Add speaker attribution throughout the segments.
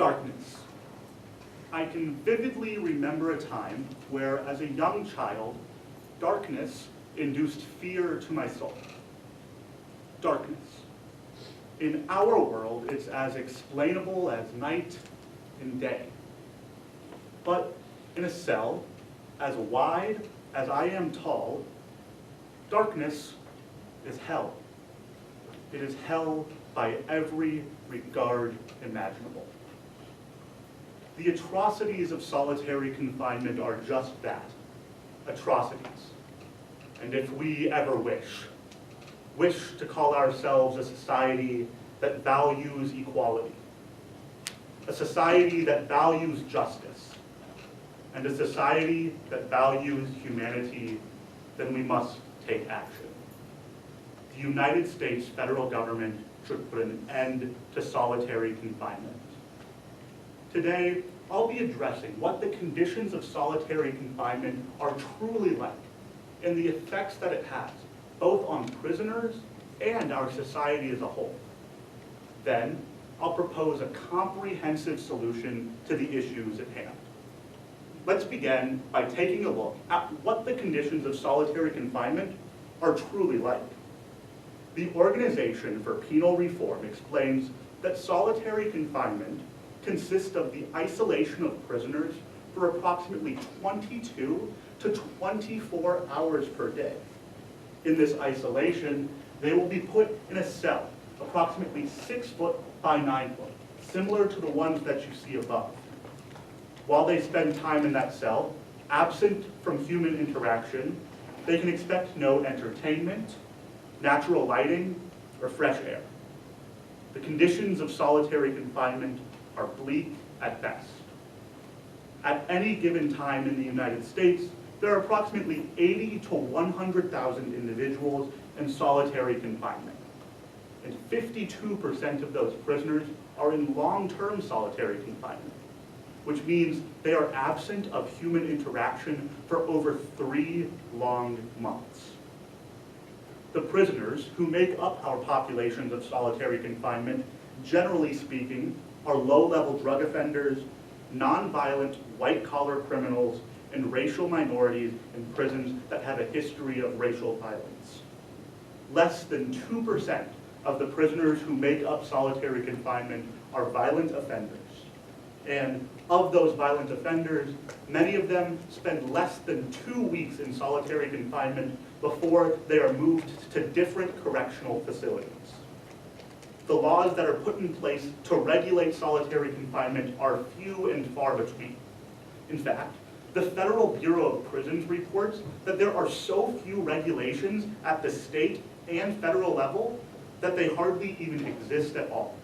Speaker 1: Darkness. I can vividly remember a time where, as a young child, darkness induced fear to my soul. Darkness. In our world, it's as explainable as night and day. But in a cell, as wide as I am tall, darkness is hell. It is hell by every regard imaginable. The atrocities of solitary confinement are just that, atrocities. And if we ever wish to call ourselves a society that values equality, a society that values justice, and a society that values humanity, then we must take action. The United States federal government should put an end to solitary confinement. Today, I'll be addressing what the conditions of solitary confinement are truly like and the effects that it has, both on prisoners and our society as a whole. Then, I'll propose a comprehensive solution to the issues at hand. Let's begin by taking a look at what the conditions of solitary confinement are truly like. The Organization for Penal Reform explains that solitary confinement consists of the isolation of prisoners for approximately 22 to 24 hours per day. In this isolation, they will be put in a cell, approximately 6 foot by 9 foot, similar to the ones that you see above. While they spend time in that cell, absent from human interaction, they can expect no entertainment, natural lighting, or fresh air. The conditions of solitary confinement are bleak at best. At any given time in the United States, there are approximately 80 to 100,000 individuals in solitary confinement. And 52% of those prisoners are in long-term solitary confinement, which means they are absent of human interaction for over 3 long months. The prisoners who make up our populations of solitary confinement, generally speaking, are low-level drug offenders, non-violent white-collar criminals, and racial minorities in prisons that have a history of racial violence. Less than 2% of the prisoners who make up solitary confinement are violent offenders. And of those violent offenders, many of them spend less than 2 weeks in solitary confinement before they are moved to different correctional facilities. The laws that are put in place to regulate solitary confinement are few and far between. In fact, the Federal Bureau of Prisons reports that there are so few regulations at the state and federal level that they hardly even exist at all.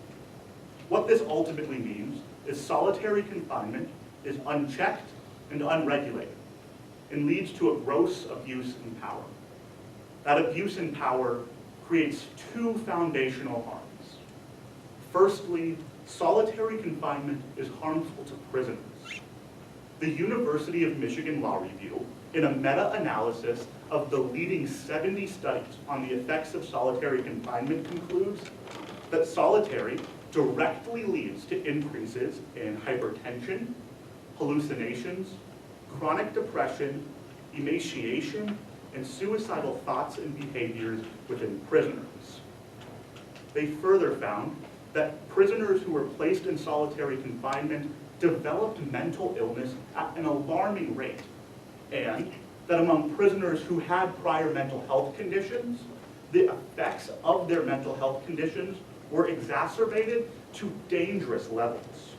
Speaker 1: What this ultimately means is solitary confinement is unchecked and unregulated and leads to a gross abuse in power. That abuse in power creates 2 foundational harms. Firstly, solitary confinement is harmful to prisoners. The University of Michigan Law Review, in a meta-analysis of the leading 70 studies on the effects of solitary confinement, concludes that solitary directly leads to increases in hypertension, hallucinations, chronic depression, emaciation, and suicidal thoughts and behaviors within prisoners. They further found that prisoners who were placed in solitary confinement developed mental illness at an alarming rate, and that among prisoners who had prior mental health conditions, the effects of their mental health conditions were exacerbated to dangerous levels.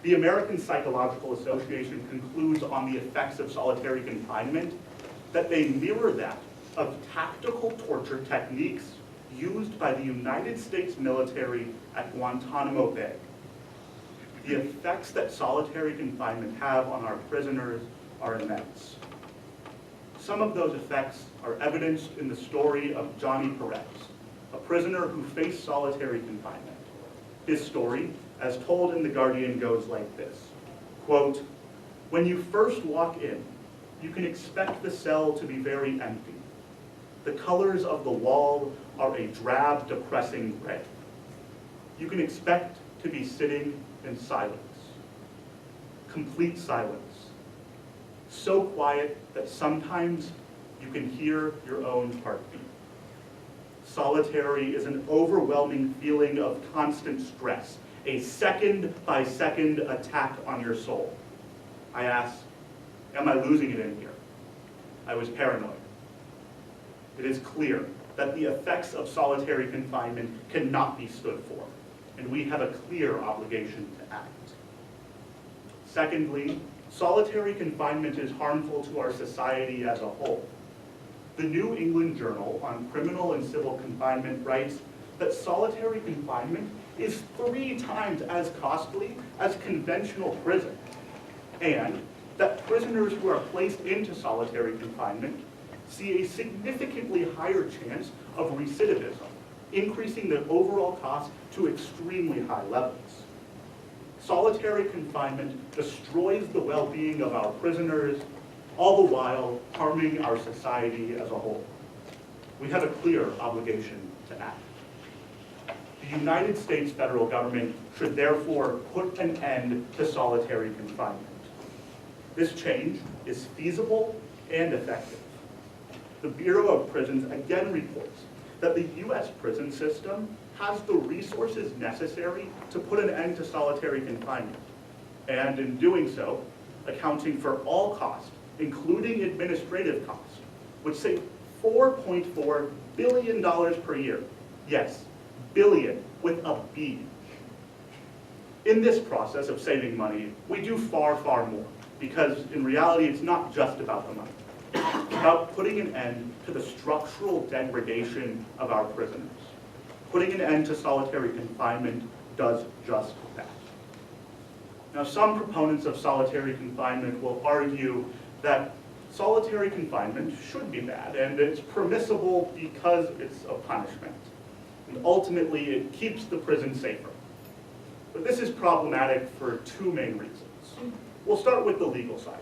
Speaker 1: The American Psychological Association concludes on the effects of solitary confinement that they mirror that of tactical torture techniques used by the United States military at Guantanamo Bay. The effects that solitary confinement have on our prisoners are immense. Some of those effects are evidenced in the story of Johnny Perez, a prisoner who faced solitary confinement. His story, as told in The Guardian, goes like this, quote, "When you first walk in, you can expect the cell to be very empty. The colors of the wall are a drab, depressing gray. You can expect to be sitting in silence, complete silence, so quiet that sometimes you can hear your own heartbeat. Solitary is an overwhelming feeling of constant stress, a second-by-second attack on your soul. I asked, am I losing it in here? I was paranoid. It is clear that the effects of solitary confinement cannot be stood for, and we have a clear obligation to act. Secondly, solitary confinement is harmful to our society as a whole. The New England Journal on Criminal and Civil Confinement writes that solitary confinement is 3 times as costly as conventional prison, and that prisoners who are placed into solitary confinement see a significantly higher chance of recidivism, increasing the overall cost to extremely high levels. Solitary confinement destroys the well-being of our prisoners, all the while harming our society as a whole. We have a clear obligation to act. The United States federal government should therefore put an end to solitary confinement. This change is feasible and effective. The Bureau of Prisons again reports that the U.S. prison system has the resources necessary to put an end to solitary confinement, and in doing so, accounting for all costs, including administrative costs, which save $4.4 billion per year. Yes, billion with a B. In this process of saving money, we do far, far more, because in reality, it's not just about the money. It's about putting an end to the structural degradation of our prisoners. Putting an end to solitary confinement does just that. Now, some proponents of solitary confinement will argue that solitary confinement should be bad, and it's permissible because it's a punishment. And ultimately, it keeps the prison safer. But this is problematic for 2 main reasons. We'll start with the legal side.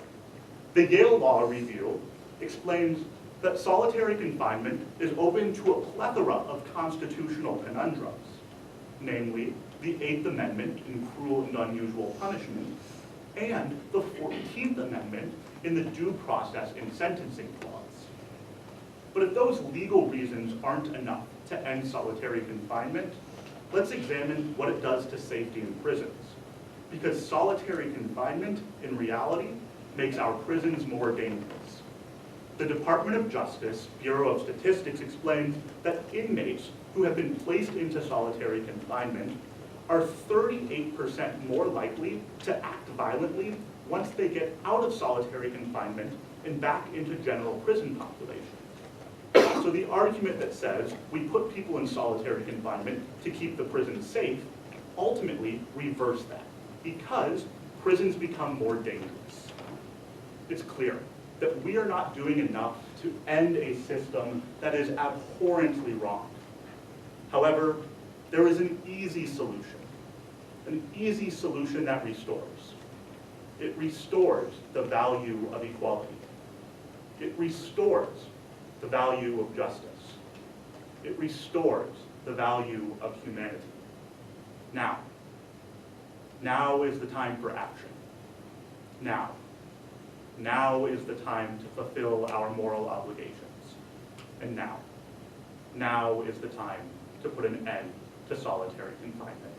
Speaker 1: The Yale Law Review explains that solitary confinement is open to a plethora of constitutional conundrums, namely the 8th Amendment in cruel and unusual punishment, and the 14th Amendment in the due process in sentencing clause. But if those legal reasons aren't enough to end solitary confinement, let's examine what it does to safety in prisons. Because solitary confinement, in reality, makes our prisons more dangerous. The Department of Justice Bureau of Statistics explains that inmates who have been placed into solitary confinement are 38% more likely to act violently once they get out of solitary confinement and back into general prison population. So the argument that says we put people in solitary confinement to keep the prison safe ultimately reverse that, because prisons become more dangerous. It's clear that we are not doing enough to end a system that is abhorrently wrong. However, there is an easy solution that restores. It restores the value of equality. It restores the value of justice. It restores the value of humanity. Now is the time for action. Now is the time to fulfill our moral obligations. And now is the time to put an end to solitary confinement.